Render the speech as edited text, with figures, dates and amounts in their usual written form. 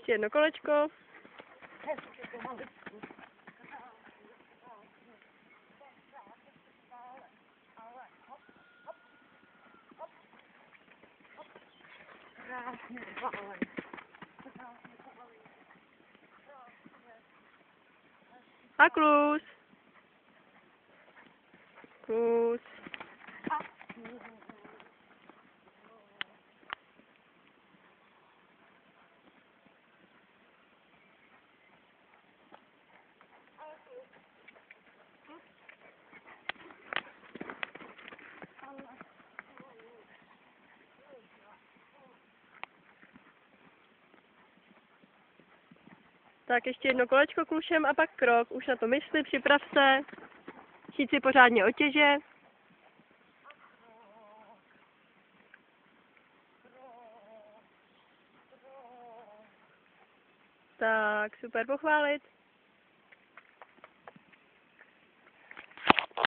ještě jedno kolečko. A klus. Klus. Tak ještě jedno kolečko klušem a pak krok. Už na to mysli, připrav se. Šít si pořádně otěže. Tak, super, pochválit.